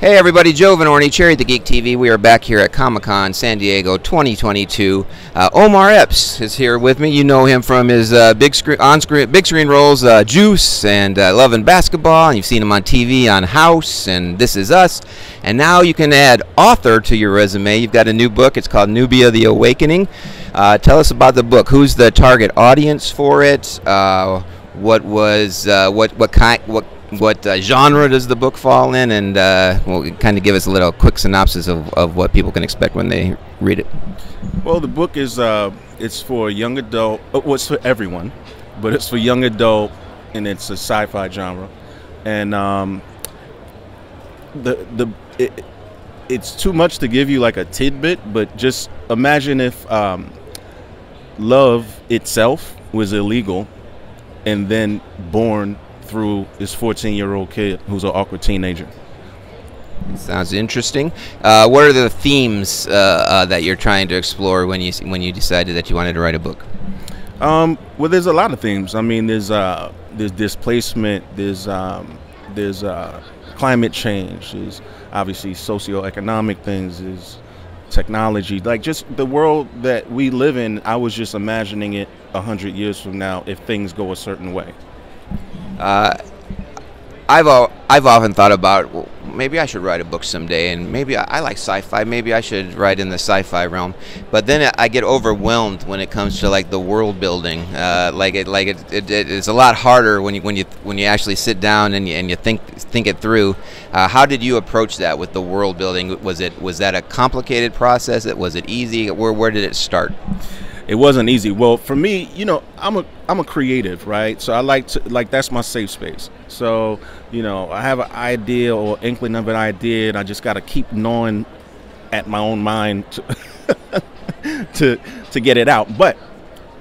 Hey everybody, Joe Venorni, Cherry the Geek TV. We are back here at Comic-Con San Diego 2022. Omar Epps is here with me. You know him from his big screen roles, Juice and Love and Basketball, and you've seen him on TV on House and This Is Us. And now you can add author to your resume. You've got a new book. It's called Nubia: The Awakening. Tell us about the book. Who's the target audience for it? What genre does the book fall in, and well, kind of give us a little quick synopsis of what people can expect when they read it. Well, the book is it's for young adult. Well, it's for everyone, but it's for young adult, and it's a sci-fi genre. And it's too much to give you like a tidbit, but just imagine if love itself was illegal, and then born through this 14-year-old kid who's an awkward teenager. Sounds interesting. What are the themes that you're trying to explore when you decided that you wanted to write a book? Well, there's a lot of themes. I mean, there's displacement, there's climate change, there's obviously socioeconomic things, there's technology, like just the world that we live in. I was just imagining it 100 years from now if things go a certain way. I've often thought about, well, maybe I should write a book someday, and maybe I like sci-fi. Maybe I should write in the sci-fi realm. But then I get overwhelmed when it comes to like the world building. It's a lot harder when you actually sit down and you think it through. How did you approach that with the world building? Was that a complicated process? Was it easy? Where did it start? It wasn't easy. Well, for me, you know, I'm a creative, right? So I like that's my safe space. So, you know, I have an idea or inkling of an idea, and I just got to keep gnawing at my own mind to get it out. But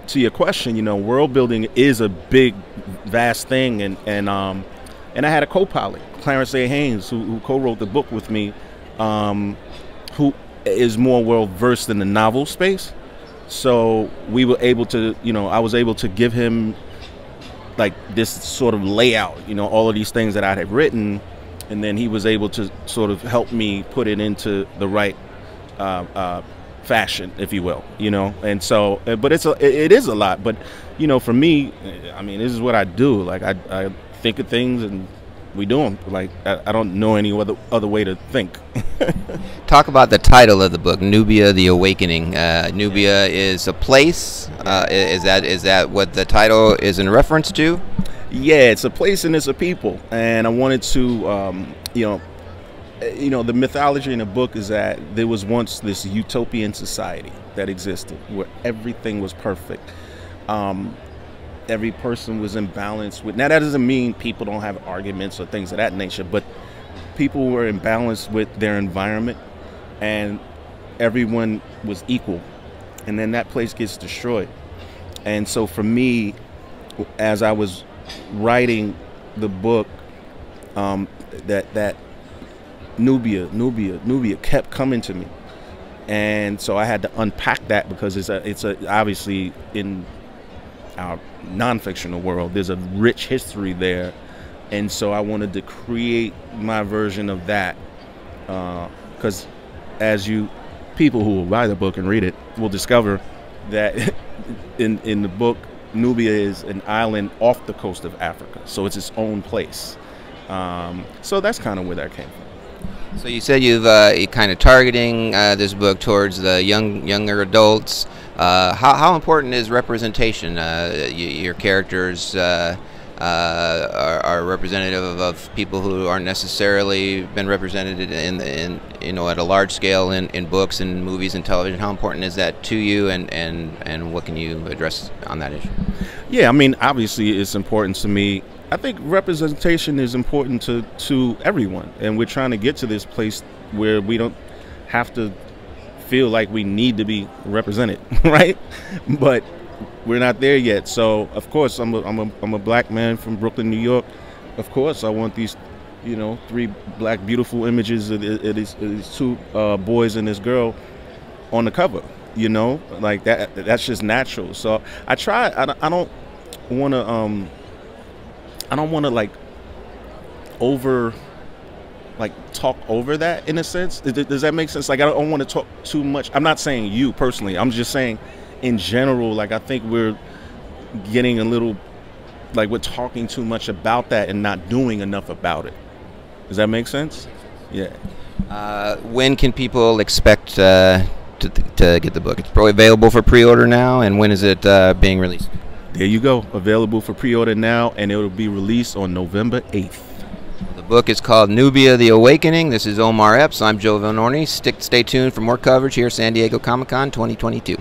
to your question, you know, world building is a big, vast thing, and I had a co-pilot, Clarence A. Haynes, who co-wrote the book with me, who is more well versed in the novel space. So we were able to, you know, I was able to give him like this sort of layout, you know, all of these things that I had written, and then he was able to sort of help me put it into the right fashion, if you will, you know. And so, but it is a lot. But you know, for me, I mean, this is what I do. Like I think of things and we do them. Like I don't know any other way to think. Talk about the title of the book, Nubia: The Awakening. Nubia is a place. Is that what the title is in reference to? Yeah, it's a place and it's a people. And I wanted to, you know, the mythology in the book is that there was once this utopian society that existed where everything was perfect. Every person was in balance with. Now that doesn't mean people don't have arguments or things of that nature, but people were in balance with their environment, and everyone was equal. And then that place gets destroyed. And so for me, as I was writing the book, that Nubia kept coming to me, and so I had to unpack that because it's obviously in our non-fictional world, there's a rich history there, and so I wanted to create my version of that, because as people who will buy the book and read it will discover that in the book, Nubia is an island off the coast of Africa, so it's its own place. So that's kind of where that came from. So you said you're kind of targeting this book towards the younger adults. How important is representation? Your characters are representative of people who aren't necessarily been represented in you know, at a large scale in books and movies and television. How important is that to you, and what can you address on that issue? Yeah, I mean, obviously it's important to me. I think representation is important to everyone, and we're trying to get to this place where we don't have to feel like we need to be represented, right? But we're not there yet. So of course, I'm a black man from Brooklyn, New York. Of course, I want these, you know, 3 black beautiful images of these 2 boys and this girl on the cover. You know, like that. That's just natural. So I try. I don't want to. I don't want to like over like talk over that in a sense. Does that make sense? Like I don't want to talk too much. I'm not saying you personally. I'm just saying in general. Like I think we're getting a little, like we're talking too much about that and not doing enough about it. Does that make sense? Yeah. When can people expect to get the book? It's probably available for pre-order now, and when is it being released? There you go. Available for pre-order now, and it will be released on November 8th. The book is called Nubia, The Awakening. This is Omar Epps. I'm Joe Vanorni. Stay tuned for more coverage here at San Diego Comic-Con 2022.